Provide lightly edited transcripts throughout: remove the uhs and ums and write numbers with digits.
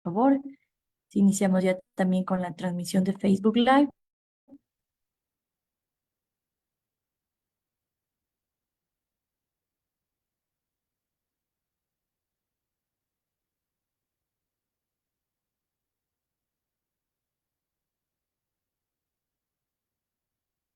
Favor, si iniciamos ya también con la transmisión de Facebook Live.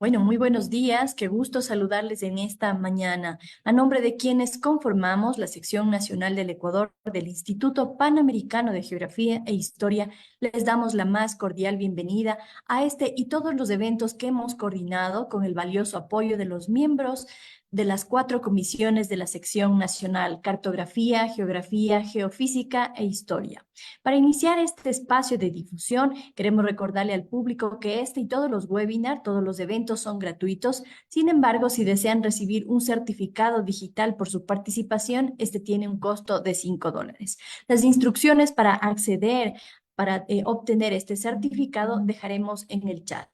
Bueno, muy buenos días, qué gusto saludarles en esta mañana. A nombre de quienes conformamos la sección nacional del Ecuador del Instituto Panamericano de Geografía e Historia, les damos la más cordial bienvenida a este y todos los eventos que hemos coordinado con el valioso apoyo de los miembros de las 4 comisiones de la sección nacional: Cartografía, Geografía, Geofísica e Historia. Para iniciar este espacio de difusión, queremos recordarle al público que este y todos los webinars, todos los eventos son gratuitos. Sin embargo, si desean recibir un certificado digital por su participación, este tiene un costo de $5. Las instrucciones para acceder, para obtener este certificado, dejaremos en el chat.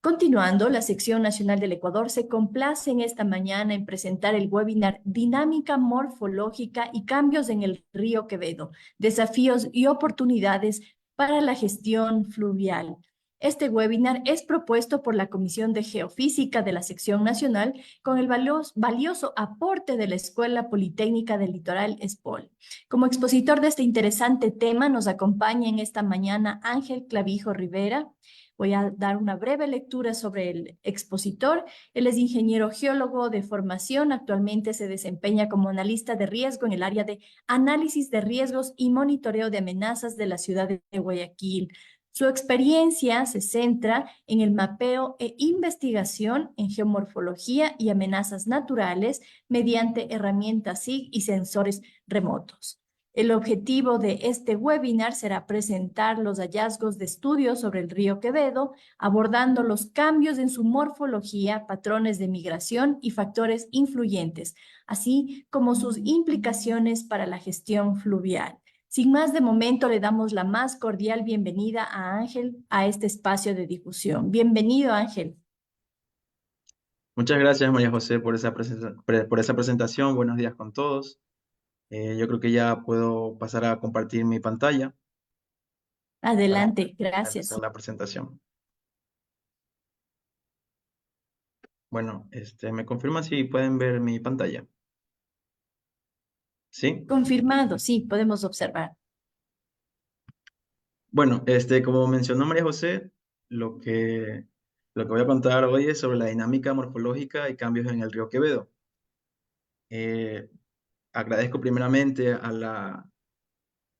Continuando, la sección nacional del Ecuador se complace en esta mañana en presentar el webinar Dinámica morfológica y cambios en el río Quevedo, desafíos y oportunidades para la gestión fluvial. Este webinar es propuesto por la Comisión de Geofísica de la sección nacional con el valioso aporte de la Escuela Politécnica del Litoral ESPOL. Como expositor de este interesante tema nos acompaña en esta mañana Ángel Clavijo Rivera. Voy a dar una breve lectura sobre el expositor. Él es ingeniero geólogo de formación. Actualmente se desempeña como analista de riesgo en el área de análisis de riesgos y monitoreo de amenazas de la ciudad de Guayaquil. Su experiencia se centra en el mapeo e investigación en geomorfología y amenazas naturales mediante herramientas SIG y sensores remotos. El objetivo de este webinar será presentar los hallazgos de estudios sobre el río Quevedo, abordando los cambios en su morfología, patrones de migración y factores influyentes, así como sus implicaciones para la gestión fluvial. Sin más de momento, le damos la más cordial bienvenida a Ángel a este espacio de difusión. Bienvenido, Ángel. Muchas gracias, María José, por por esa presentación. Buenos días con todos. Yo creo que ya puedo pasar a compartir mi pantalla para Adelante, empezar gracias. la presentación. Bueno, ¿me confirma si pueden ver mi pantalla? ¿Sí? Confirmado, sí, podemos observar. Bueno, como mencionó María José, lo que, lo que voy a contar hoy es sobre la dinámica morfológica y cambios en el río Quevedo. Eh, Agradezco primeramente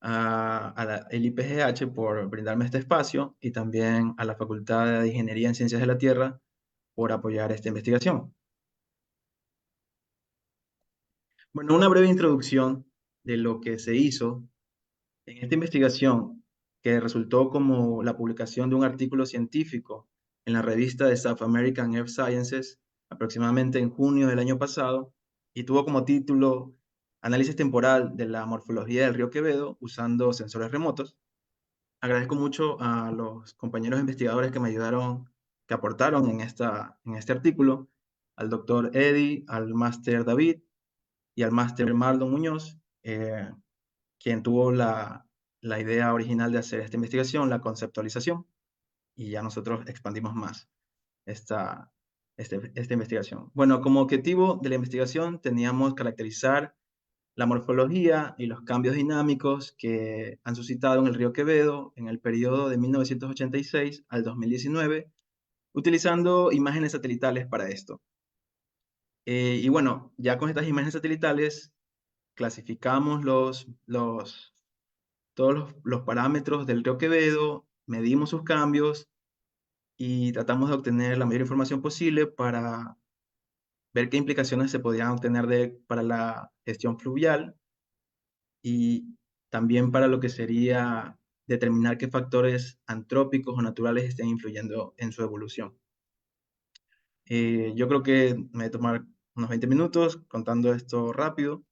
el IPGH por brindarme este espacio y también a la Facultad de Ingeniería en Ciencias de la Tierra por apoyar esta investigación. Bueno, una breve introducción de lo que se hizo en esta investigación, que resultó como la publicación de un artículo científico en la revista de South American Earth Sciences aproximadamente en junio del año pasado, y tuvo como título Análisis temporal de la morfología del río Quevedo usando sensores remotos. Agradezco mucho a los compañeros investigadores que me ayudaron, que aportaron en este artículo, al doctor Eddie, al máster David y al máster Marlon Muñoz, quien tuvo la idea original de hacer esta investigación, la conceptualización, y ya nosotros expandimos más esta, esta investigación. Bueno, como objetivo de la investigación teníamos caracterizar la morfología y los cambios dinámicos que han suscitado en el río Quevedo en el periodo de 1986 al 2019, utilizando imágenes satelitales para esto. Y bueno, ya con estas imágenes satelitales clasificamos todos los parámetros del río Quevedo, medimos sus cambios y tratamos de obtener la mayor información posible para ver qué implicaciones se podían obtener para la gestión fluvial y también para lo que sería determinar qué factores antrópicos o naturales estén influyendo en su evolución. Yo creo que me voy a tomar unos 20 minutos contando esto rápido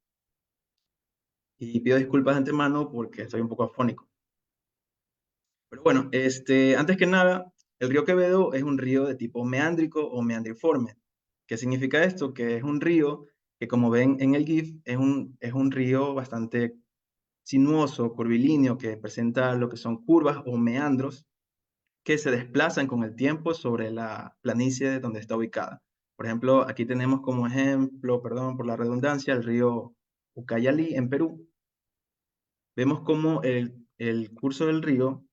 y pido disculpas de antemano porque estoy un poco afónico. Pero bueno, antes que nada, el río Quevedo es un río de tipo meándrico o meandriforme. ¿Qué significa esto? Que es un río que, como ven en el GIF, es un río bastante sinuoso, curvilíneo, que presenta lo que son curvas o meandros que se desplazan con el tiempo sobre la planicie donde está ubicada. Por ejemplo, aquí tenemos como ejemplo, perdón por la redundancia, el río Ucayali en Perú. Vemos cómo el curso del río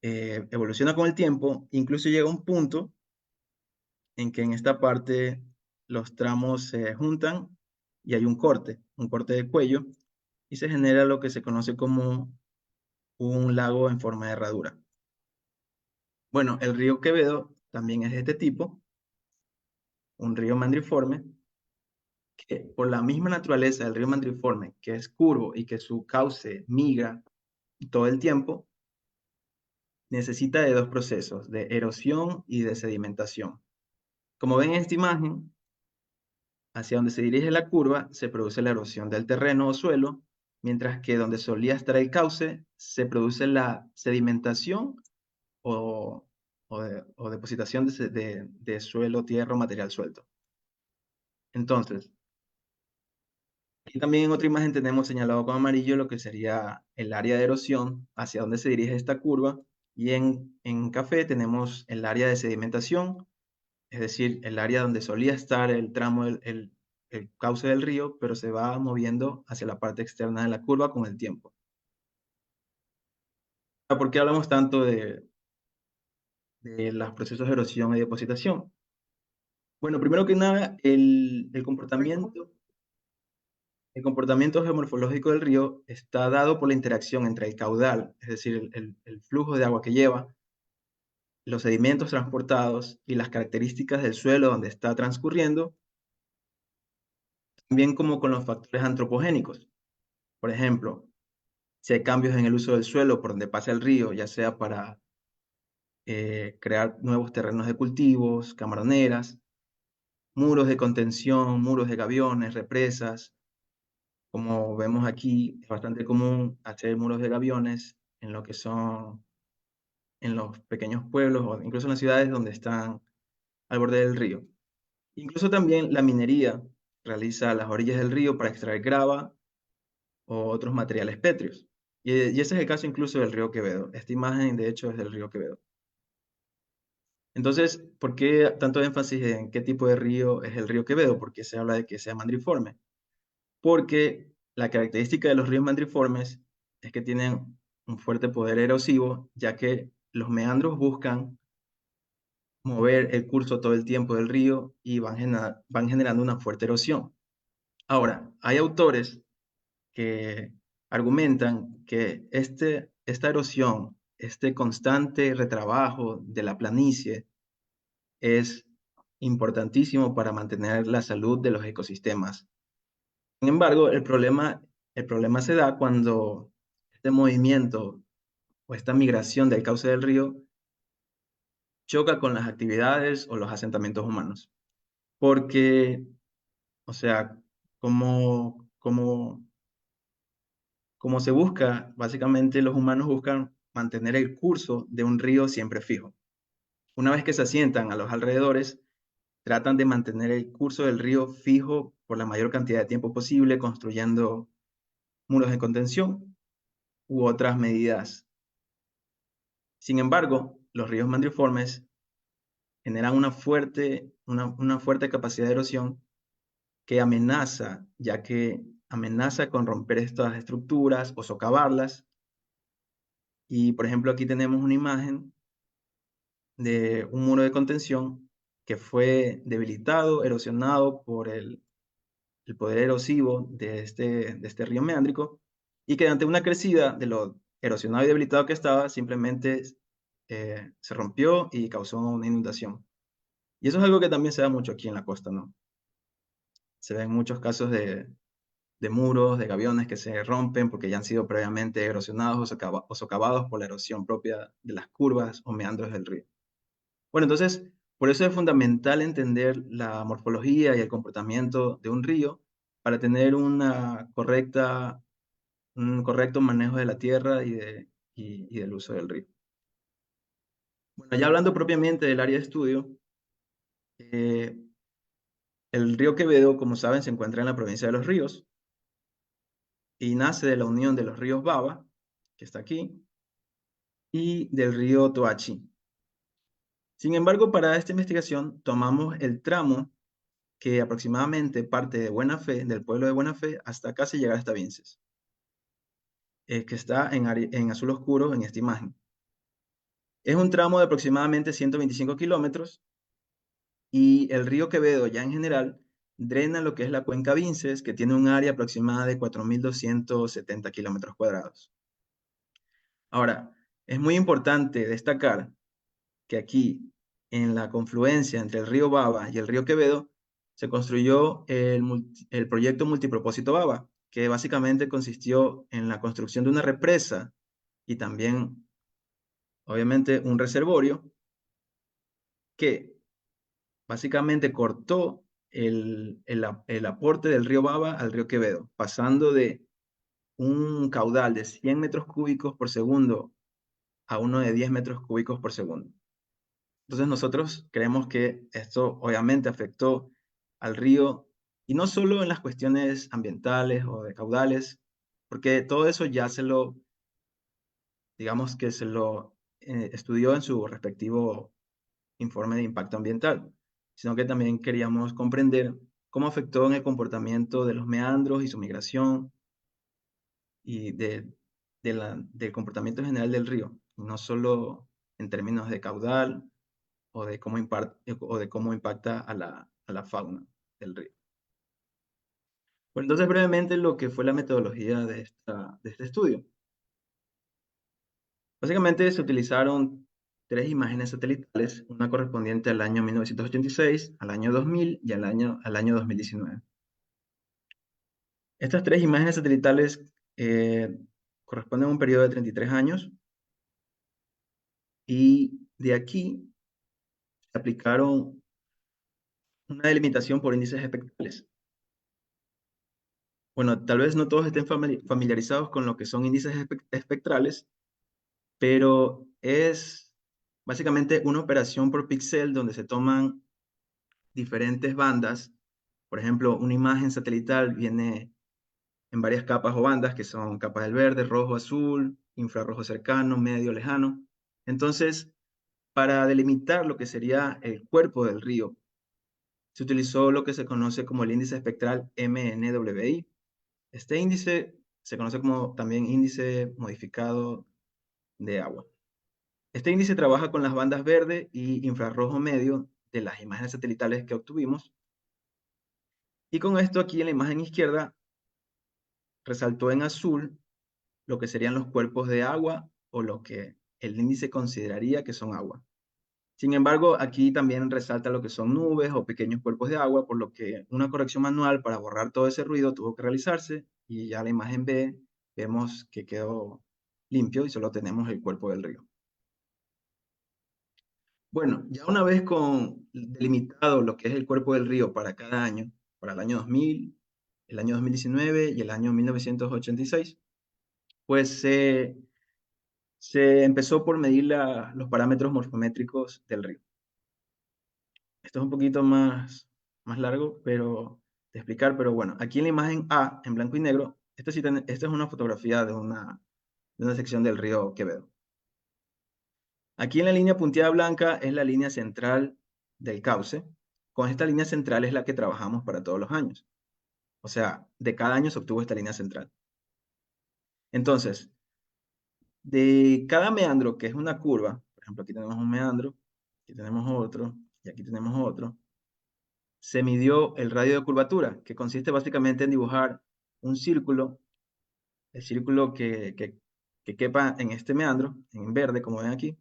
evoluciona con el tiempo, incluso llega a un punto en que en esta parte los tramos se juntan y hay un corte de cuello, y se genera lo que se conoce como un lago en forma de herradura. Bueno, el río Quevedo también es de este tipo, un río mandriforme, que por la misma naturaleza del río mandriforme, que es curvo y que su cauce migra todo el tiempo, necesita de dos procesos, de erosión y de sedimentación. Como ven en esta imagen, hacia donde se dirige la curva se produce la erosión del terreno o suelo, mientras que donde solía estar el cauce se produce la sedimentación o, o depositación de suelo, tierra o material suelto. Entonces, aquí también en otra imagen tenemos señalado con amarillo lo que sería el área de erosión, hacia donde se dirige esta curva, y en café tenemos el área de sedimentación, es decir, el área donde solía estar el tramo, el cauce del río, pero se va moviendo hacia la parte externa de la curva con el tiempo. ¿Por qué hablamos tanto de los procesos de erosión y depositación? Bueno, primero que nada, el comportamiento geomorfológico del río está dado por la interacción entre el caudal, es decir, el flujo de agua que lleva, los sedimentos transportados y las características del suelo donde está transcurriendo, también como con los factores antropogénicos. Por ejemplo, si hay cambios en el uso del suelo por donde pasa el río, ya sea para crear nuevos terrenos de cultivos, camaroneras, muros de contención, muros de gaviones, represas. Como vemos aquí, es bastante común hacer muros de gaviones en lo que son en los pequeños pueblos o incluso en las ciudades donde están al borde del río. Incluso también la minería realiza a las orillas del río para extraer grava o otros materiales pétreos. Y ese es el caso incluso del río Quevedo. Esta imagen, de hecho, es del río Quevedo. Entonces, ¿por qué tanto énfasis en qué tipo de río es el río Quevedo? ¿Por qué se habla de que sea mandriforme? Porque la característica de los ríos mandriformes es que tienen un fuerte poder erosivo, ya que los meandros buscan mover el curso todo el tiempo del río y van generando una fuerte erosión. Ahora, hay autores que argumentan que esta erosión, este constante retrabajo de la planicie es importantísimo para mantener la salud de los ecosistemas. Sin embargo, el problema se da cuando este movimiento o esta migración del cauce del río choca con las actividades o los asentamientos humanos. Porque, o sea, como se busca, básicamente los humanos buscan mantener el curso de un río siempre fijo. Una vez que se asientan a los alrededores, tratan de mantener el curso del río fijo por la mayor cantidad de tiempo posible, construyendo muros de contención u otras medidas. Sin embargo, los ríos mandriformes generan una fuerte capacidad de erosión que amenaza, ya que amenaza con romper estas estructuras o socavarlas. Y por ejemplo, aquí tenemos una imagen de un muro de contención que fue debilitado, erosionado por el poder erosivo de este río meándrico, y que ante una crecida de lo erosionado y debilitado que estaba, simplemente se rompió y causó una inundación. Y eso es algo que también se da mucho aquí en la costa, ¿no? Se ven muchos casos de muros, de gaviones que se rompen porque ya han sido previamente erosionados o socavados por la erosión propia de las curvas o meandros del río. Bueno, entonces, por eso es fundamental entender la morfología y el comportamiento de un río para tener un correcto manejo de la tierra y del uso del río. Bueno, ya hablando propiamente del área de estudio, eh, el río Quevedo, como saben, se encuentra en la provincia de Los Ríos. y nace de la unión de los ríos Baba, que está aquí, y del río Toachi. Sin embargo, para esta investigación tomamos el tramo que aproximadamente parte de Buena Fe, del pueblo de Buena Fe, hasta casi llegar hasta Vinces, que está en azul oscuro en esta imagen. Es un tramo de aproximadamente 125 kilómetros y el río Quevedo ya en general drena lo que es la cuenca Vinces, que tiene un área aproximada de 4.270 kilómetros cuadrados. Ahora, es muy importante destacar que aquí, en la confluencia entre el río Baba y el río Quevedo, se construyó el proyecto multipropósito Baba, que básicamente consistió en la construcción de una represa y también, obviamente, un reservorio que básicamente cortó el aporte del río Baba al río Quevedo, pasando de un caudal de 100 metros cúbicos por segundo a uno de 10 metros cúbicos por segundo. Entonces nosotros creemos que esto obviamente afectó al río, y no solo en las cuestiones ambientales o de caudales, porque todo eso ya digamos que se lo estudió en su respectivo informe de impacto ambiental, sino que también queríamos comprender cómo afectó en el comportamiento de los meandros y su migración y del comportamiento general del río, y no solo en términos de caudal o de cómo impacta a la fauna del río. Bueno, entonces brevemente lo que fue la metodología de este estudio. Básicamente se utilizaron tres imágenes satelitales, una correspondiente al año 1986, al año 2000 y al año 2019. Estas tres imágenes satelitales eh, corresponden a un periodo de 33 años y de aquí se aplicaron una delimitación por índices espectrales. Bueno, tal vez no todos estén familiarizados con lo que son índices espectrales, pero es básicamente una operación por píxel donde se toman diferentes bandas. Por ejemplo, una imagen satelital viene en varias capas o bandas, que son capas del verde, rojo, azul, infrarrojo cercano, medio, lejano. Entonces, para delimitar lo que sería el cuerpo del río, se utilizó lo que se conoce como el índice espectral MNWI. Este índice se conoce como también índice modificado de agua. Este índice trabaja con las bandas verde y infrarrojo medio de las imágenes satelitales que obtuvimos. Y con esto aquí en la imagen izquierda resaltó en azul lo que serían los cuerpos de agua o lo que el índice consideraría que son agua. Sin embargo, aquí también resalta lo que son nubes o pequeños cuerpos de agua, por lo que una corrección manual para borrar todo ese ruido tuvo que realizarse y ya la imagen B vemos que quedó limpio y solo tenemos el cuerpo del río. Bueno, ya una vez con delimitado lo que es el cuerpo del río para cada año, para el año 2000, el año 2019 y el año 1986, pues se empezó por medir los parámetros morfométricos del río. Esto es un poquito más largo de explicar, pero bueno, aquí en la imagen A, en blanco y negro, esta es una fotografía de una sección del río Quevedo. Aquí en la línea punteada blanca es la línea central del cauce. Con esta línea central es la que trabajamos para todos los años. O sea, de cada año se obtuvo esta línea central. Entonces, de cada meandro, que es una curva, por ejemplo, aquí tenemos un meandro, aquí tenemos otro, y aquí tenemos otro, se midió el radio de curvatura, que consiste básicamente en dibujar un círculo, el círculo que quepa en este meandro, en verde, como ven aquí.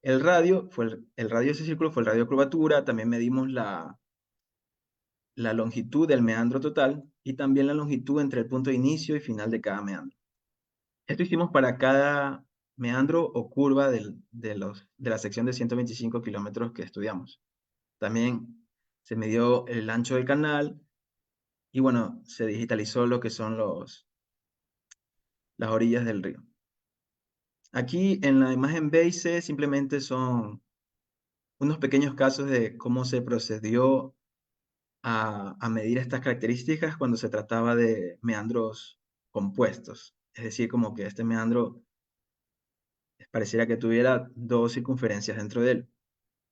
El radio de ese círculo fue el radio de curvatura. También medimos la longitud del meandro total y también la longitud entre el punto de inicio y final de cada meandro. Esto hicimos para cada meandro o curva de la sección de 125 kilómetros que estudiamos. También se midió el ancho del canal y bueno, se digitalizó lo que son las orillas del río. Aquí en la imagen B y C simplemente son unos pequeños casos de cómo se procedió a medir estas características cuando se trataba de meandros compuestos. Es decir, como que este meandro pareciera que tuviera dos circunferencias dentro de él.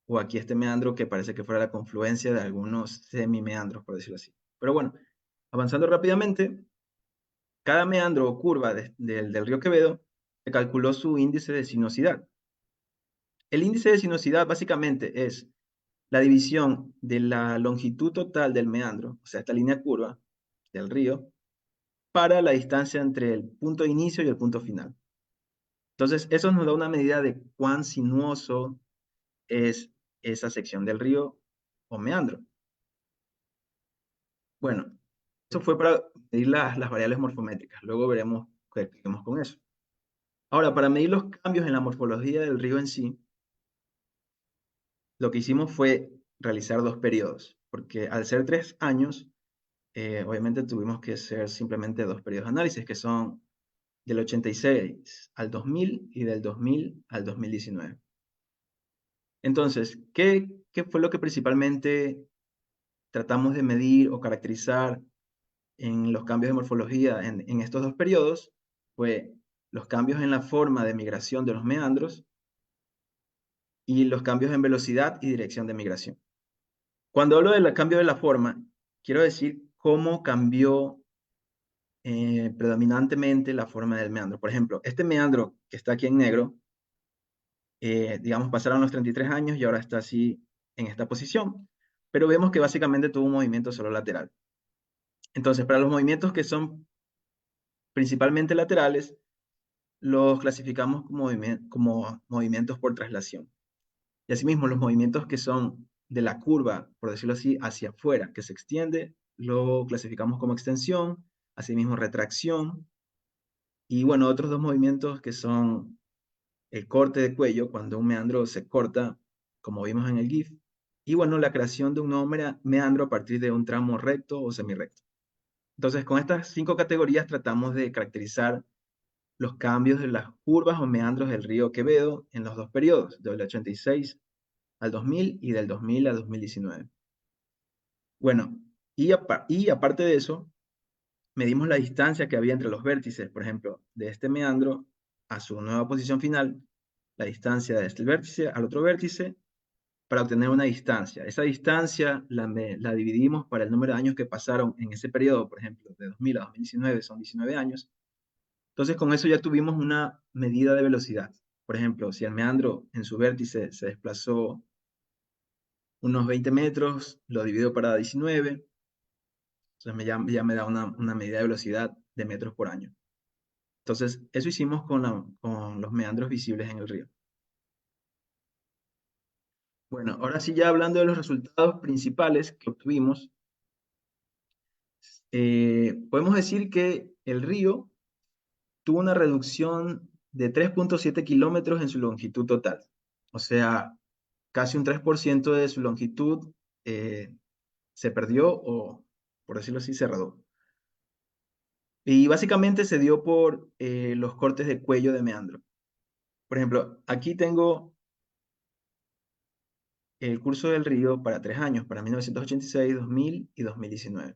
O aquí este meandro que parece que fuera la confluencia de algunos semimeandros, por decirlo así. Pero bueno, avanzando rápidamente, cada meandro o curva del río Quevedo se calculó su índice de sinuosidad. El índice de sinuosidad básicamente es la división de la longitud total del meandro, o sea, esta línea curva del río, para la distancia entre el punto de inicio y el punto final. Entonces, eso nos da una medida de cuán sinuoso es esa sección del río o meandro. Bueno, eso fue para medir las variables morfométricas. Luego veremos qué hacemos con eso. Ahora, para medir los cambios en la morfología del río en sí, lo que hicimos fue realizar dos periodos, porque al ser 3 años, obviamente tuvimos que hacer simplemente dos periodos de análisis, que son del 86 al 2000 y del 2000 al 2019. Entonces, ¿qué fue lo que principalmente tratamos de medir o caracterizar en los cambios de morfología en estos dos periodos? Fue los cambios en la forma de migración de los meandros y los cambios en velocidad y dirección de migración. Cuando hablo del cambio de la forma, quiero decir cómo cambió predominantemente la forma del meandro. Por ejemplo, este meandro que está aquí en negro, digamos, pasaron los 33 años y ahora está así en esta posición. Pero vemos que básicamente tuvo un movimiento solo lateral. Entonces, para los movimientos que son principalmente laterales, los clasificamos como movimientos por traslación. Y asimismo, los movimientos que son de la curva, por decirlo así, hacia afuera, que se extiende, lo clasificamos como extensión, asimismo retracción. Y bueno, otros dos movimientos que son el corte de cuello, cuando un meandro se corta, como vimos en el GIF, y bueno, la creación de un nuevo meandro a partir de un tramo recto o semirrecto. Entonces, con estas 5 categorías tratamos de caracterizar los cambios de las curvas o meandros del río Quevedo en los dos periodos, del 86 al 2000 y del 2000 al 2019. Bueno, y aparte de eso, medimos la distancia que había entre los vértices, por ejemplo, de este meandro a su nueva posición final, la distancia de este vértice al otro vértice, para obtener una distancia. Esa distancia la dividimos para el número de años que pasaron en ese periodo, por ejemplo, de 2000 a 2019 son 19 años. Entonces, con eso ya tuvimos una medida de velocidad. Por ejemplo, si el meandro en su vértice se desplazó unos 20 metros, lo divido para 19, entonces ya me da una medida de velocidad de metros por año. Entonces, eso hicimos con los meandros visibles en el río. Bueno, ahora sí, ya hablando de los resultados principales que obtuvimos, podemos decir que el río tuvo una reducción de 3,7 kilómetros en su longitud total. O sea, casi un 3% de su longitud se perdió o, por decirlo así, se redujo. Y básicamente se dio por los cortes de cuello de meandro. Por ejemplo, aquí tengo el curso del río para 3 años, para 1986, 2000 y 2019.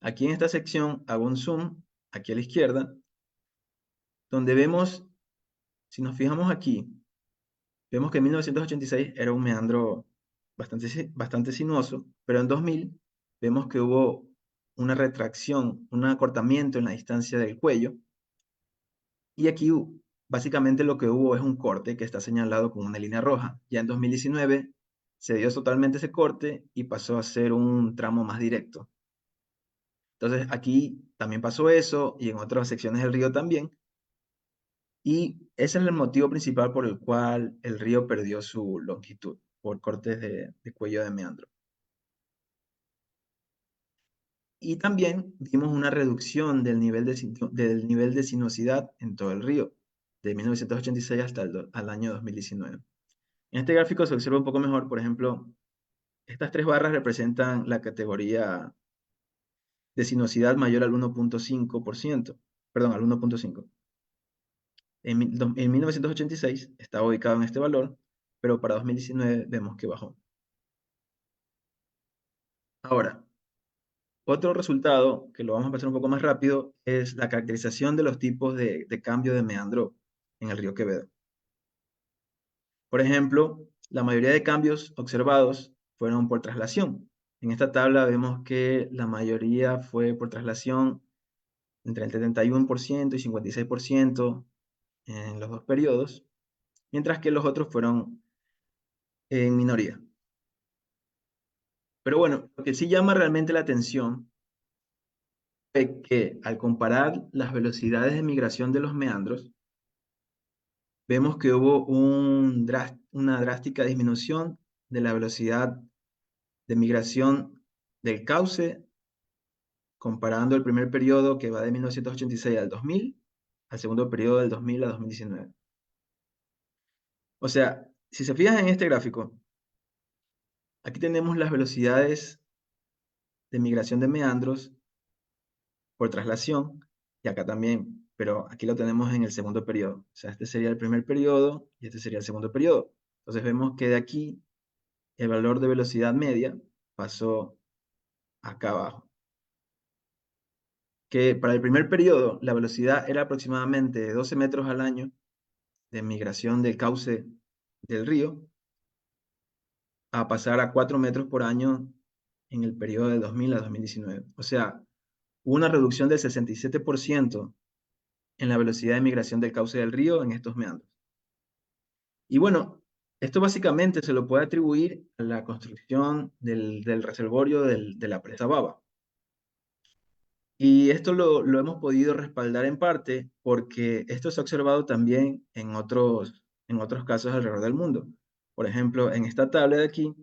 Aquí en esta sección hago un zoom, aquí a la izquierda, donde vemos, si nos fijamos aquí, vemos que en 1986 era un meandro bastante sinuoso, pero en 2000 vemos que hubo una retracción, un acortamiento en la distancia del cuello, y aquí básicamente lo que hubo es un corte que está señalado con una línea roja. Ya en 2019 se dio totalmente ese corte y pasó a ser un tramo más directo. Entonces aquí también pasó eso y en otras secciones del río también. Y ese es el motivo principal por el cual el río perdió su longitud, por cortes de cuello de meandro. Y también vimos una reducción del nivel de sinuosidad en todo el río, de 1986 hasta al año 2019. En este gráfico se observa un poco mejor, por ejemplo, estas 3 barras representan la categoría de sinuosidad mayor al 1,5%, perdón, al 1,5. En 1986 estaba ubicado en este valor, pero para 2019 vemos que bajó. Ahora, Otro resultado, que lo vamos a pasar un poco más rápido, es la caracterización de los tipos de cambio de meandro en el río Quevedo. Por ejemplo, la mayoría de cambios observados fueron por traslación. En esta tabla vemos que la mayoría fue por traslación entre el 71% y 56% en los dos periodos, mientras que los otros fueron en minoría. Pero bueno, lo que sí llama realmente la atención es que al comparar las velocidades de migración de los meandros, vemos que hubo una drástica disminución de la velocidad de migración del cauce, comparando el primer periodo que va de 1986 al 2000, al segundo periodo del 2000 a 2019. O sea, si se fijan en este gráfico, aquí tenemos las velocidades de migración de meandros por traslación, y acá también, pero aquí lo tenemos en el segundo periodo. O sea, este sería el primer periodo y este sería el segundo periodo. Entonces vemos que de aquí el valor de velocidad media pasó acá abajo. Que para el primer periodo la velocidad era aproximadamente de 12 metros al año de migración del cauce del río, a pasar a 4 metros por año en el periodo de 2000 a 2019. O sea, hubo una reducción del 67% en la velocidad de migración del cauce del río en estos meandros. Y bueno, esto básicamente se lo puede atribuir a la construcción del reservorio de la presa Baba. Y esto lo hemos podido respaldar en parte porque esto se ha observado también en otros casos alrededor del mundo. Por ejemplo, en esta tabla de aquí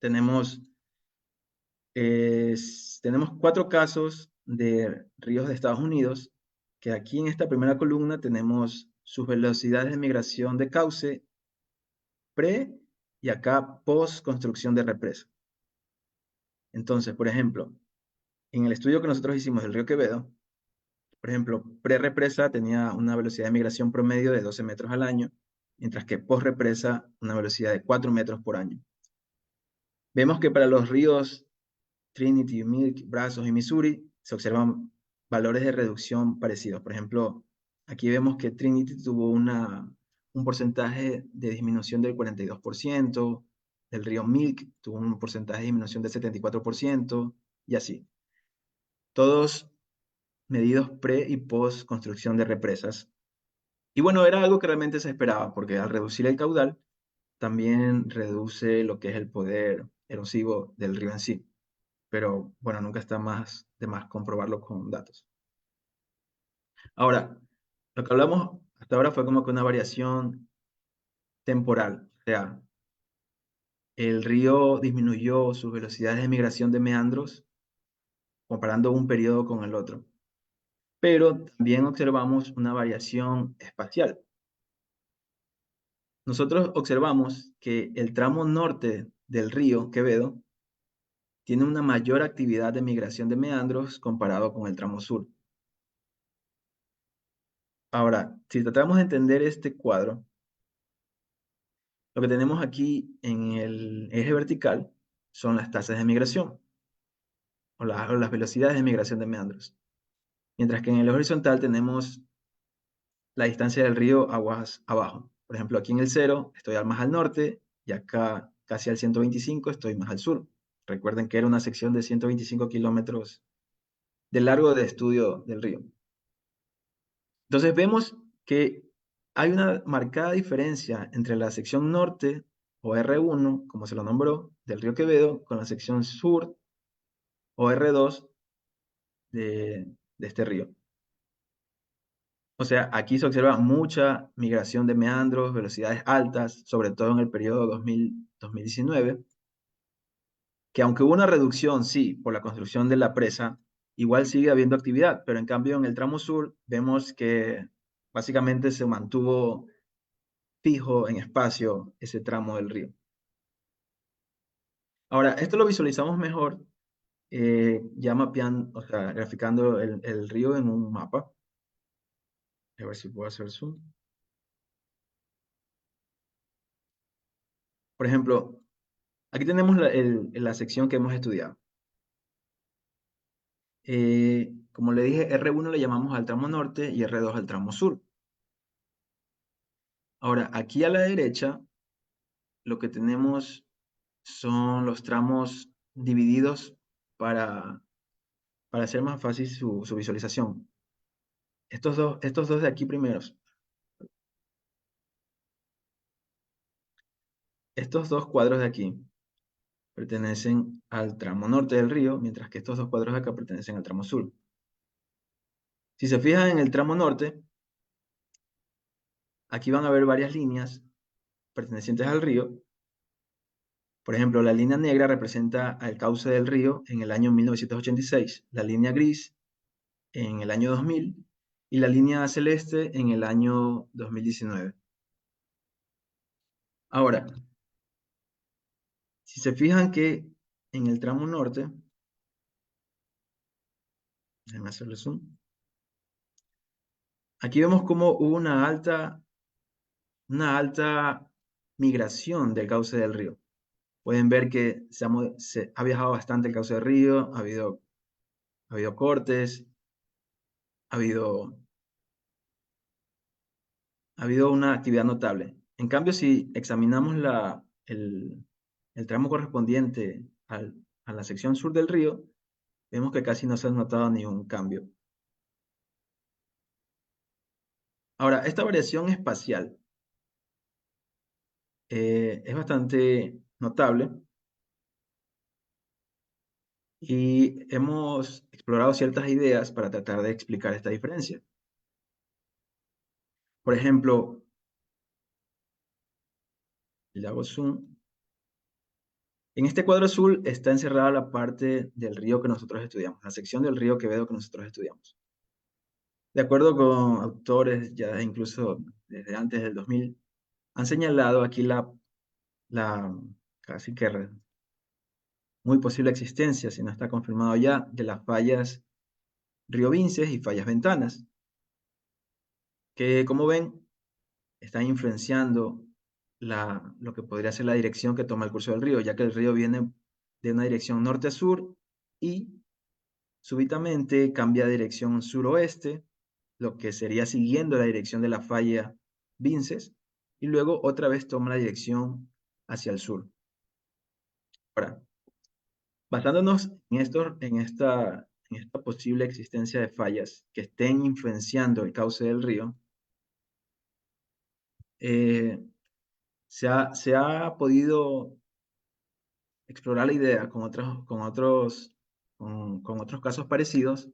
tenemos, tenemos 4 casos de ríos de Estados Unidos, que aquí en esta primera columna tenemos sus velocidades de migración de cauce pre y acá post construcción de represa. Entonces, por ejemplo, en el estudio que nosotros hicimos del río Quevedo, por ejemplo, pre-represa tenía una velocidad de migración promedio de 12 metros al año, mientras que post-represa una velocidad de 4 metros por año. Vemos que para los ríos Trinity, Milk, Brazos y Missouri se observan valores de reducción parecidos. Por ejemplo, aquí vemos que Trinity tuvo un porcentaje de disminución del 42%, el río Milk tuvo un porcentaje de disminución del 74%, y así. Todos medidos pre y post construcción de represas. Y bueno, era algo que realmente se esperaba, porque al reducir el caudal, también reduce lo que es el poder erosivo del río en sí. Pero bueno, nunca está de más comprobarlo con datos. Ahora, lo que hablamos hasta ahora fue como que una variación temporal. O sea, el río disminuyó sus velocidades de migración de meandros comparando un periodo con el otro. Pero también observamos una variación espacial. Nosotros observamos que el tramo norte del río Quevedo tiene una mayor actividad de migración de meandros comparado con el tramo sur. Ahora, si tratamos de entender este cuadro, lo que tenemos aquí en el eje vertical son las tasas de migración o las velocidades de migración de meandros. Mientras que en el horizontal tenemos la distancia del río aguas abajo. Por ejemplo, aquí en el 0 estoy más al norte y acá casi al 125 estoy más al sur. Recuerden que era una sección de 125 kilómetros de largo de estudio del río. Entonces vemos que hay una marcada diferencia entre la sección norte o R1, como se lo nombró, del río Quevedo, con la sección sur o R2 de este río. O sea, aquí se observa mucha migración de meandros, velocidades altas, sobre todo en el periodo 2000-2019, que aunque hubo una reducción, sí, por la construcción de la presa, igual sigue habiendo actividad, pero en cambio en el tramo sur vemos que básicamente se mantuvo fijo en espacio ese tramo del río. Ahora, esto lo visualizamos mejor ya mapeando, o sea, graficando el río en un mapa. A ver si puedo hacer zoom. Por ejemplo, aquí tenemos la sección que hemos estudiado. Como le dije, R1 le llamamos al tramo norte y R2 al tramo sur. Ahora, aquí a la derecha, lo que tenemos son los tramos divididos para hacer más fácil su visualización. Estos dos de aquí primeros. Estos dos cuadros de aquí pertenecen al tramo norte del río, mientras que estos dos cuadros de acá pertenecen al tramo sur. Si se fijan en el tramo norte, aquí van a ver varias líneas pertenecientes al río. Por ejemplo, la línea negra representa al cauce del río en el año 1986, la línea gris en el año 2000 y la línea celeste en el año 2019. Ahora, si se fijan que en el tramo norte, déjenme hacerle zoom, aquí vemos como hubo una alta migración del cauce del río. Pueden ver que se ha viajado bastante el cauce del río, ha habido cortes, ha habido una actividad notable. En cambio, si examinamos el tramo correspondiente a la sección sur del río, vemos que casi no se ha notado ningún cambio. Ahora, esta variación espacial es bastante notable y hemos explorado ciertas ideas para tratar de explicar esta diferencia. Por ejemplo, le hago zoom. En este cuadro azul está encerrada la parte del río que nosotros estudiamos, la sección del río Quevedo que nosotros estudiamos. De acuerdo con autores ya incluso desde antes del 2000, han señalado aquí la casi que muy posible existencia, si no está confirmado ya, de las fallas Río Vinces y fallas Ventanas, que como ven, están influenciando lo que podría ser la dirección que toma el curso del río, ya que el río viene de una dirección norte a sur y súbitamente cambia de dirección suroeste, lo que sería siguiendo la dirección de la falla Vinces, y luego otra vez toma la dirección hacia el sur. Ahora, basándonos en esta posible existencia de fallas que estén influenciando el cauce del río, se ha podido explorar la idea con otros casos parecidos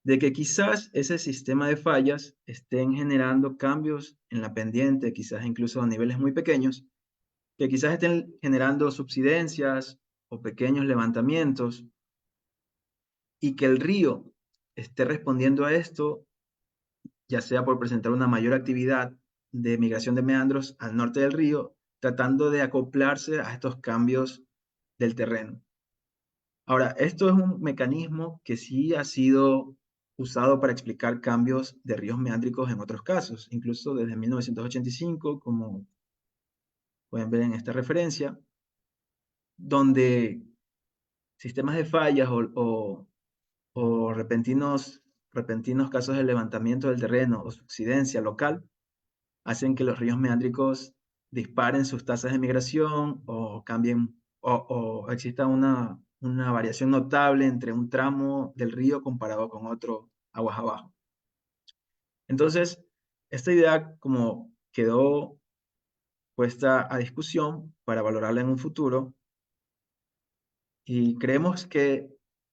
de que quizás ese sistema de fallas estén generando cambios en la pendiente, quizás incluso a niveles muy pequeños, que quizás estén generando subsidencias o pequeños levantamientos y que el río esté respondiendo a esto, ya sea por presentar una mayor actividad de migración de meandros al norte del río, tratando de acoplarse a estos cambios del terreno. Ahora, esto es un mecanismo que sí ha sido usado para explicar cambios de ríos meándricos en otros casos, incluso desde 1985, como pueden ver en esta referencia, donde sistemas de fallas o repentinos casos de levantamiento del terreno o subsidencia local hacen que los ríos meándricos disparen sus tasas de migración o cambien o exista una variación notable entre un tramo del río comparado con otro aguas abajo. Entonces, esta idea como quedó puesta a discusión para valorarla en un futuro y creemos que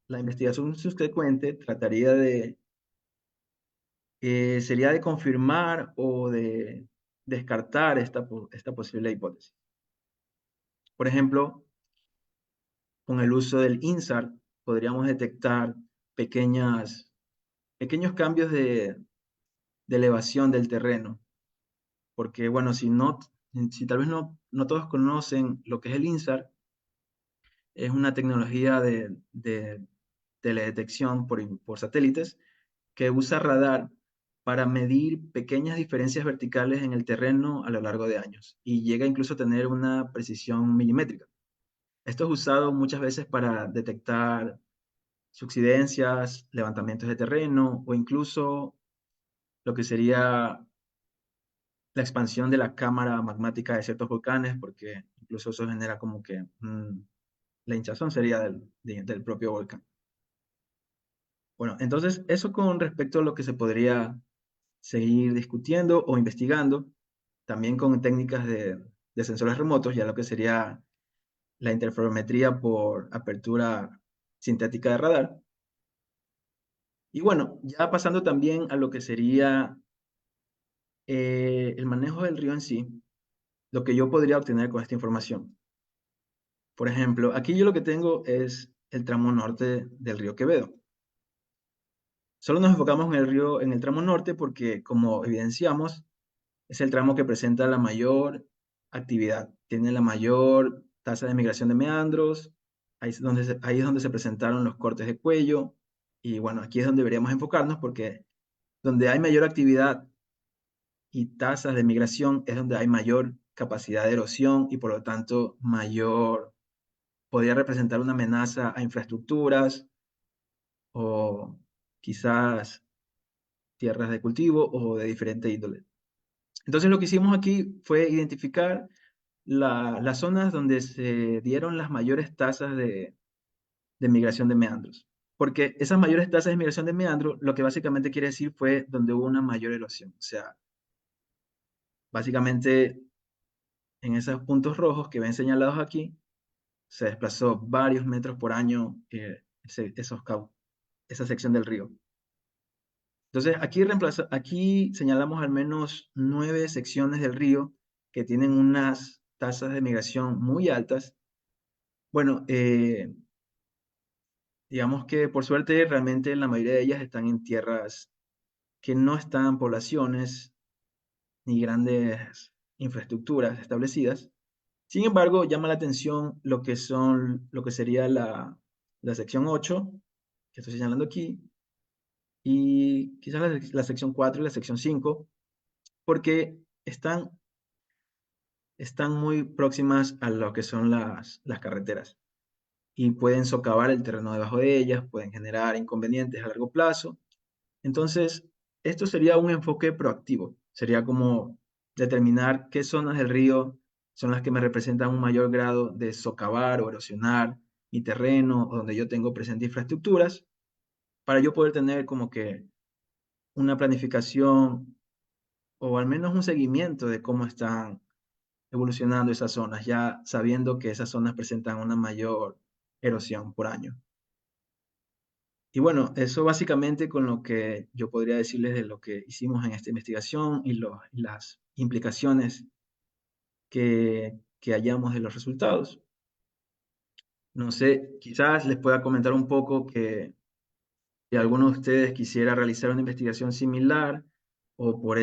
la investigación subsecuente trataría sería de confirmar o de descartar esta posible hipótesis. Por ejemplo, con el uso del INSAR podríamos detectar pequeños cambios de elevación del terreno. Porque, bueno, si tal vez no todos conocen lo que es el INSAR, es una tecnología de teledetección por satélites que usa radar para medir pequeñas diferencias verticales en el terreno a lo largo de años y llega incluso a tener una precisión milimétrica. Esto es usado muchas veces para detectar subsidencias, levantamientos de terreno o incluso lo que sería la expansión de la cámara magmática de ciertos volcanes, porque incluso eso genera como que la hinchazón sería del propio volcán. Bueno, entonces eso con respecto a lo que se podría seguir discutiendo o investigando, también con técnicas de sensores remotos, ya lo que sería la interferometría por apertura sintética de radar. Y bueno, ya pasando también a lo que sería el manejo del río en sí, lo que yo podría obtener con esta información. Por ejemplo, aquí yo lo que tengo es el tramo norte del río Quevedo. Solo nos enfocamos en el río, en el tramo norte porque, como evidenciamos, es el tramo que presenta la mayor actividad, tiene la mayor tasa de migración de meandros, ahí es donde se presentaron los cortes de cuello, y bueno, aquí es donde deberíamos enfocarnos porque donde hay mayor actividad y tasas de migración es donde hay mayor capacidad de erosión y por lo tanto podría representar una amenaza a infraestructuras o quizás tierras de cultivo o de diferente índole. Entonces lo que hicimos aquí fue identificar las zonas donde se dieron las mayores tasas de migración de meandros. Porque esas mayores tasas de migración de meandros, lo que básicamente quiere decir fue donde hubo una mayor erosión. O sea, básicamente en esos puntos rojos que ven señalados aquí, se desplazó varios metros por año esa sección del río. Entonces, aquí señalamos al menos 9 secciones del río que tienen unas tasas de migración muy altas. Bueno, digamos que por suerte realmente la mayoría de ellas están en tierras que no están poblaciones ni grandes infraestructuras establecidas. Sin embargo, llama la atención lo que sería la sección 8, que estoy señalando aquí, y quizás la sección 4 y la sección 5, porque están muy próximas a lo que son las carreteras y pueden socavar el terreno debajo de ellas, pueden generar inconvenientes a largo plazo. Entonces, esto sería un enfoque proactivo, sería como determinar qué zonas del río son las que me representan un mayor grado de socavar o erosionar mi terreno, o donde yo tengo presente infraestructuras, para yo poder tener como que una planificación o al menos un seguimiento de cómo están evolucionando esas zonas, ya sabiendo que esas zonas presentan una mayor erosión por año. Y bueno, eso básicamente con lo que yo podría decirles de lo que hicimos en esta investigación y las implicaciones que hallamos de los resultados. No sé, quizás les pueda comentar un poco que si alguno de ustedes quisiera realizar una investigación similar o por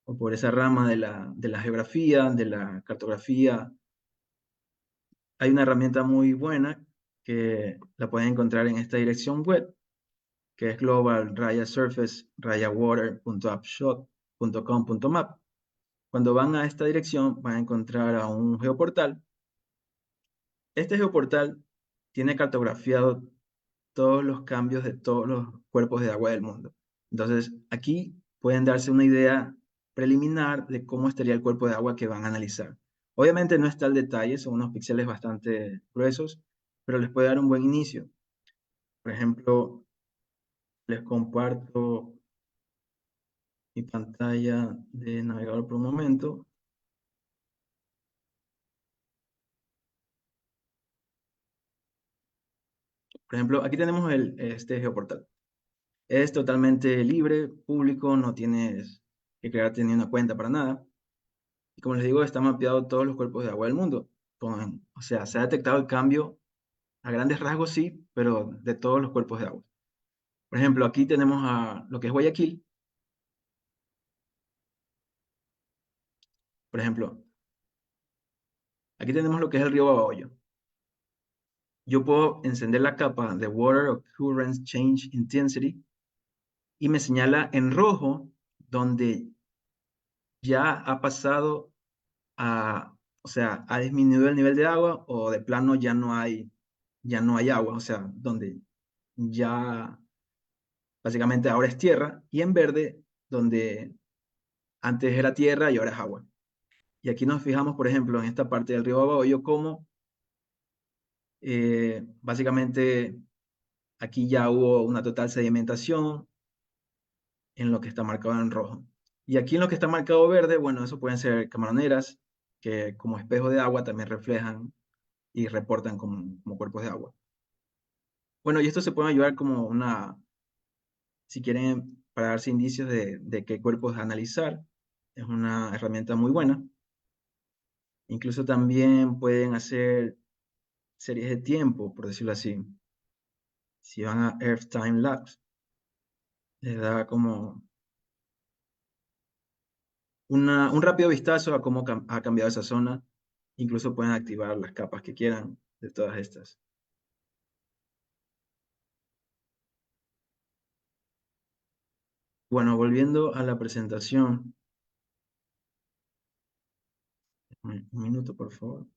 o por esa rama de la geografía, de la cartografía, hay una herramienta muy buena que la pueden encontrar en esta dirección web, que es global-surface-water.upshot.com.map. Cuando van a esta dirección, van a encontrar a un geoportal. Este geoportal tiene cartografiado todos los cambios de todos los cuerpos de agua del mundo. Entonces, aquí pueden darse una idea preliminar de cómo estaría el cuerpo de agua que van a analizar. Obviamente no está al detalle, son unos píxeles bastante gruesos, pero les puede dar un buen inicio. Por ejemplo, les comparto mi pantalla de navegador por un momento. Por ejemplo, aquí tenemos este geoportal. Es totalmente libre, público, no tienes que crearte ni una cuenta para nada. Y como les digo, está mapeado todos los cuerpos de agua del mundo. O sea, se ha detectado el cambio a grandes rasgos, sí, pero de todos los cuerpos de agua. Por ejemplo, aquí tenemos a lo que es Guayaquil. Por ejemplo, aquí tenemos lo que es el río Babahoyo. Yo puedo encender la capa de Water Occurrence Change Intensity y me señala en rojo donde ya ha pasado o sea, ha disminuido el nivel de agua o de plano ya no hay agua, o sea, donde ya básicamente ahora es tierra, y en verde donde antes era tierra y ahora es agua. Y aquí nos fijamos, por ejemplo, en esta parte del río Babahoyo, cómo básicamente aquí ya hubo una total sedimentación en lo que está marcado en rojo. Y aquí en lo que está marcado verde, bueno, eso pueden ser camaroneras, que como espejo de agua también reflejan y reportan como cuerpos de agua. Bueno, y esto se puede ayudar como si quieren, para darse indicios de qué cuerpos analizar, es una herramienta muy buena. Incluso también pueden hacer series de tiempo, por decirlo así. Si van a Earth Time Lapse, les da como un rápido vistazo a cómo ha cambiado esa zona. Incluso pueden activar las capas que quieran de todas estas. Bueno, volviendo a la presentación. Un minuto, por favor.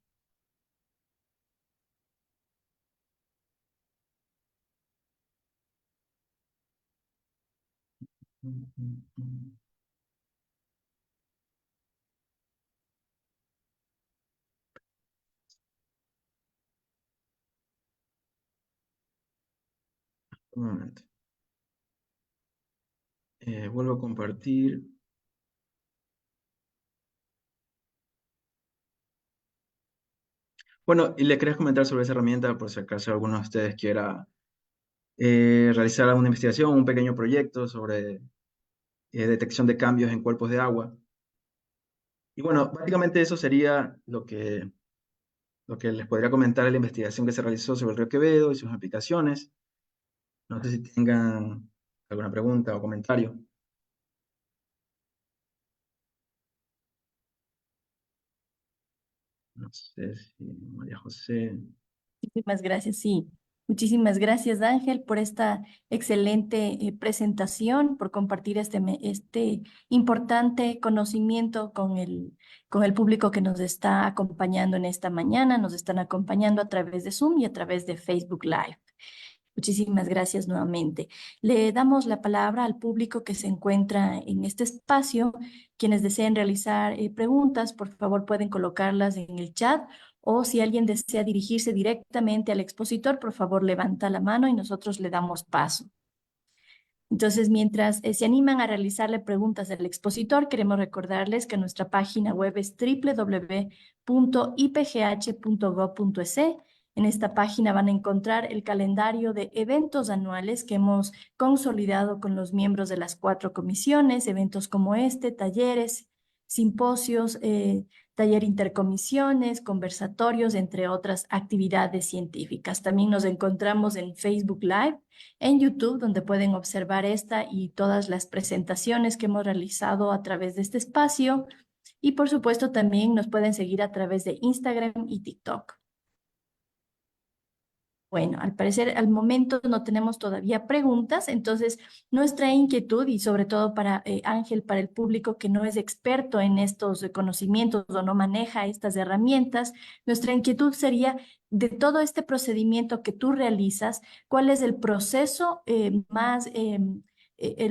Un momento. Vuelvo a compartir. Bueno, y le quería comentar sobre esa herramienta por si acaso alguno de ustedes quiera realizar alguna investigación, un pequeño proyecto sobre detección de cambios en cuerpos de agua. Y bueno, básicamente eso sería lo que les podría comentar de la investigación que se realizó sobre el río Quevedo y sus aplicaciones. No sé si tengan alguna pregunta o comentario. No sé si María José. Muchísimas gracias, sí. Muchísimas gracias, Ángel, por esta excelente presentación, por compartir este importante conocimiento con el público que nos está acompañando en esta mañana. Nos están acompañando a través de Zoom y a través de Facebook Live. Muchísimas gracias nuevamente. Le damos la palabra al público que se encuentra en este espacio. Quienes deseen realizar preguntas, por favor pueden colocarlas en el chat, o si alguien desea dirigirse directamente al expositor, por favor levanta la mano y nosotros le damos paso. Entonces, mientras se animan a realizarle preguntas al expositor, queremos recordarles que nuestra página web es www.ipgh.gov.es. En esta página van a encontrar el calendario de eventos anuales que hemos consolidado con los miembros de las 4 comisiones, eventos como este, talleres, simposios, taller intercomisiones, conversatorios, entre otras actividades científicas. También nos encontramos en Facebook Live, en YouTube, donde pueden observar esta y todas las presentaciones que hemos realizado a través de este espacio. Y por supuesto también nos pueden seguir a través de Instagram y TikTok. Bueno, al parecer al momento no tenemos todavía preguntas, entonces nuestra inquietud y sobre todo para Ángel, para el público que no es experto en estos conocimientos o no maneja estas herramientas, nuestra inquietud sería de todo este procedimiento que tú realizas, ¿cuál es el proceso el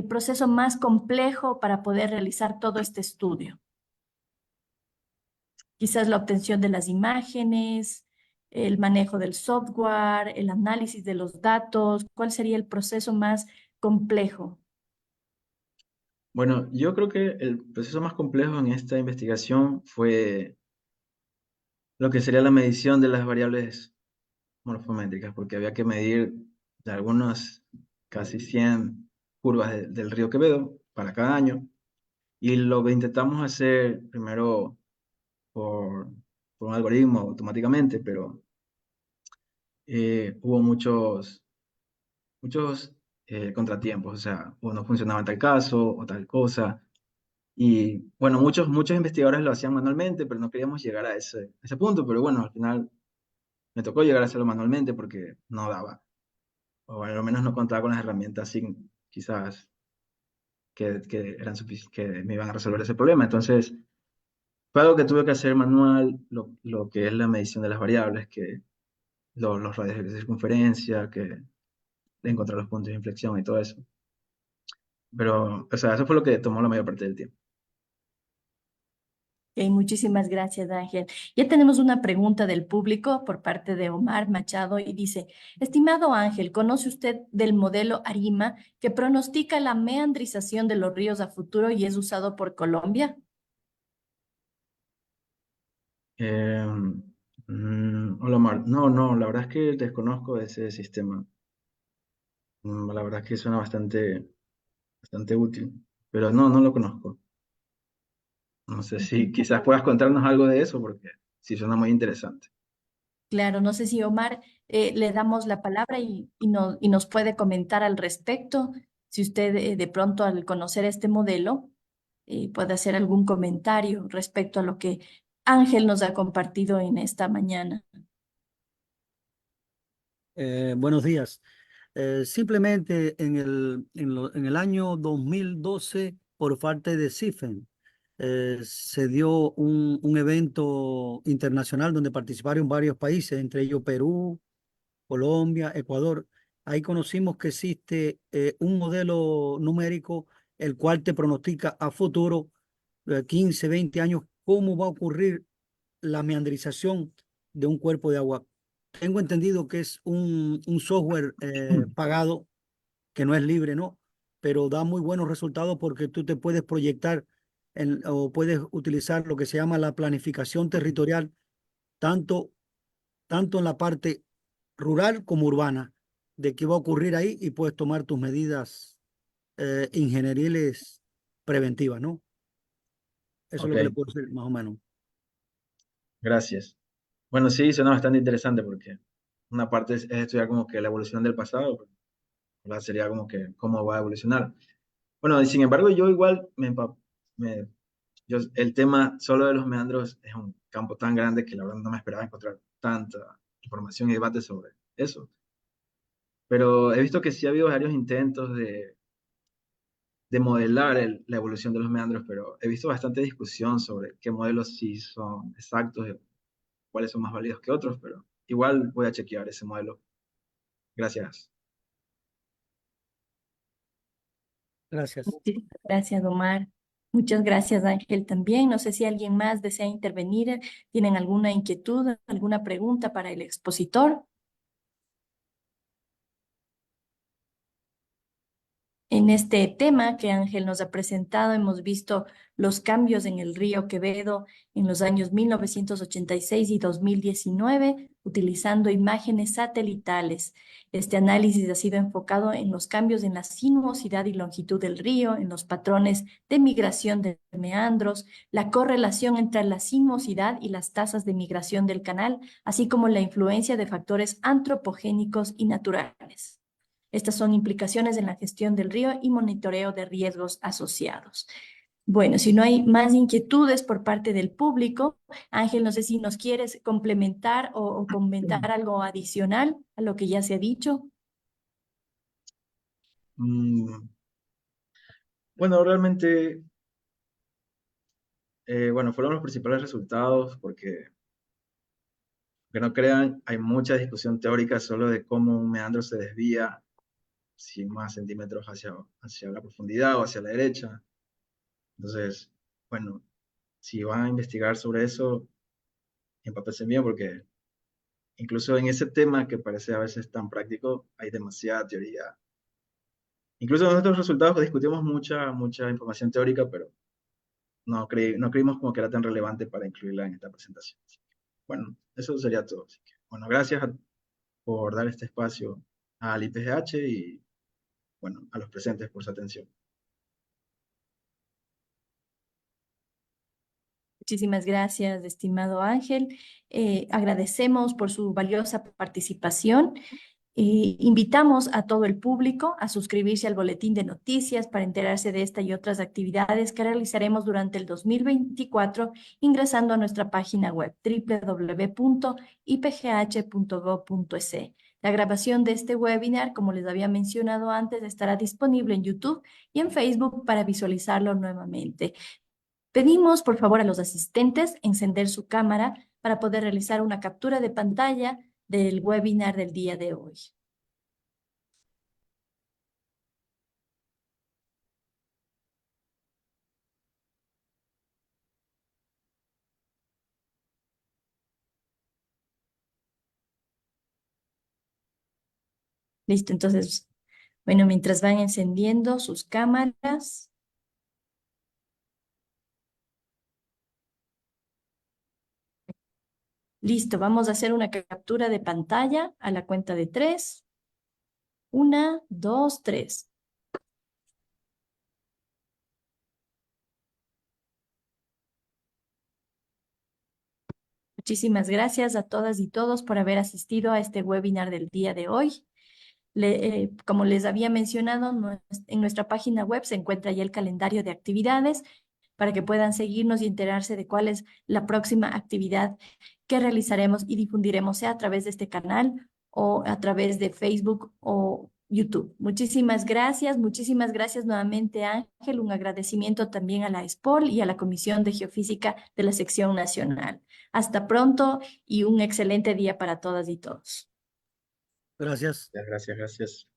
proceso más complejo para poder realizar todo este estudio? Quizás la obtención de las imágenes, el manejo del software, el análisis de los datos. ¿Cuál sería el proceso más complejo? Bueno, yo creo que el proceso más complejo en esta investigación fue lo que sería la medición de las variables morfométricas, porque había que medir de algunas casi 100 curvas del río Quevedo para cada año. Y lo que intentamos hacer primero por, por un algoritmo automáticamente, pero hubo muchos contratiempos, o sea, o no funcionaba en tal caso o tal cosa. Y bueno, muchos investigadores lo hacían manualmente, pero no queríamos llegar a ese punto, pero bueno, al final me tocó llegar a hacerlo manualmente porque no daba, o al menos no contaba con las herramientas sin, quizás que me iban a resolver ese problema. Entonces, fue algo que tuve que hacer manual, lo que es la medición de las variables, que los radios de circunferencia, que de encontrar los puntos de inflexión y todo eso. Pero, o sea, eso fue lo que tomó la mayor parte del tiempo. Ok, muchísimas gracias, Ángel. Ya tenemos una pregunta del público por parte de Omar Machado y dice, estimado Ángel, ¿conoce usted del modelo ARIMA que pronostica la meandrización de los ríos a futuro y es usado por Colombia? Eh, Hola, Mar. No, no, la verdad es que desconozco ese sistema. La verdad es que suena bastante útil, pero no, no lo conozco. No sé si quizás puedas contarnos algo de eso, porque sí suena muy interesante. Claro, no sé si Omar le damos la palabra y nos puede comentar al respecto. Si usted de pronto al conocer este modelo puede hacer algún comentario respecto a lo que Ángel nos ha compartido en esta mañana. Buenos días. Simplemente en el año 2012, por parte de CIFEN, se dio un evento internacional donde participaron varios países, entre ellos Perú, Colombia, Ecuador. Ahí conocimos que existe un modelo numérico el cual te pronostica a futuro, 15, 20 años, cómo va a ocurrir la meandrización de un cuerpo de agua. Tengo entendido que es un software pagado, que no es libre, ¿no? Pero da muy buenos resultados porque tú te puedes proyectar o puedes utilizar lo que se llama la planificación territorial, tanto, tanto en la parte rural como urbana, de qué va a ocurrir ahí y puedes tomar tus medidas ingenieriles preventivas, ¿no? Eso es Ok, lo que le puedo decir, más o menos. gracias. Bueno, sí, suena bastante interesante porque una parte es estudiar como que la evolución del pasado, pero la sería como que cómo va a evolucionar. Bueno, y sin embargo, yo igual el tema solo de los meandros es un campo tan grande que la verdad no me esperaba encontrar tanta información y debate sobre eso. Pero he visto que sí ha habido varios intentos de modelar la evolución de los meandros, pero he visto bastante discusión sobre qué modelos sí son exactos y cuáles son más válidos que otros, pero igual voy a chequear ese modelo. Gracias. Gracias. Muchísimas gracias, Omar. Muchas gracias, Ángel, también. No sé si alguien más desea intervenir. ¿Tienen alguna inquietud, alguna pregunta para el expositor? En este tema que Ángel nos ha presentado, hemos visto los cambios en el río Quevedo en los años 1986 y 2019, utilizando imágenes satelitales. Este análisis ha sido enfocado en los cambios en la sinuosidad y longitud del río, en los patrones de migración de meandros, la correlación entre la sinuosidad y las tasas de migración del canal, así como la influencia de factores antropogénicos y naturales. Estas son implicaciones en la gestión del río y monitoreo de riesgos asociados. Bueno, si no hay más inquietudes por parte del público, Ángel, no sé si nos quieres complementar o comentar algo adicional a lo que ya se ha dicho. Mm, bueno, realmente, bueno, fueron los principales resultados porque, que no crean, hay mucha discusión teórica solo de cómo un meandro se desvía 100 más centímetros hacia la profundidad o hacia la derecha. Entonces, bueno, si van a investigar sobre eso, empápense bien porque incluso en ese tema que parece a veces tan práctico, hay demasiada teoría. Incluso en nuestros resultados discutimos mucha información teórica, pero no creímos como que era tan relevante para incluirla en esta presentación. Bueno, eso sería todo. Así que, bueno, gracias por dar este espacio al IPGH y, bueno, a los presentes por su atención. Muchísimas gracias, estimado Ángel. Agradecemos por su valiosa participación. Invitamos a todo el público a suscribirse al boletín de noticias para enterarse de esta y otras actividades que realizaremos durante el 2024 ingresando a nuestra página web www.ipgh.gov.es. La grabación de este webinar, como les había mencionado antes, estará disponible en YouTube y en Facebook para visualizarlo nuevamente. Pedimos, por favor, a los asistentes encender su cámara para poder realizar una captura de pantalla del webinar del día de hoy. Listo, entonces, bueno, mientras van encendiendo sus cámaras. Listo, vamos a hacer una captura de pantalla a la cuenta de 3. 1, 2, 3. Muchísimas gracias a todas y todos por haber asistido a este webinar del día de hoy. Como les había mencionado, en nuestra página web se encuentra ya el calendario de actividades para que puedan seguirnos y enterarse de cuál es la próxima actividad que realizaremos y difundiremos, sea a través de este canal o a través de Facebook o YouTube. Muchísimas gracias nuevamente, Ángel. Un agradecimiento también a la ESPOL y a la Comisión de Geofísica de la Sección Nacional. Hasta pronto y un excelente día para todas y todos. Gracias. Gracias, gracias.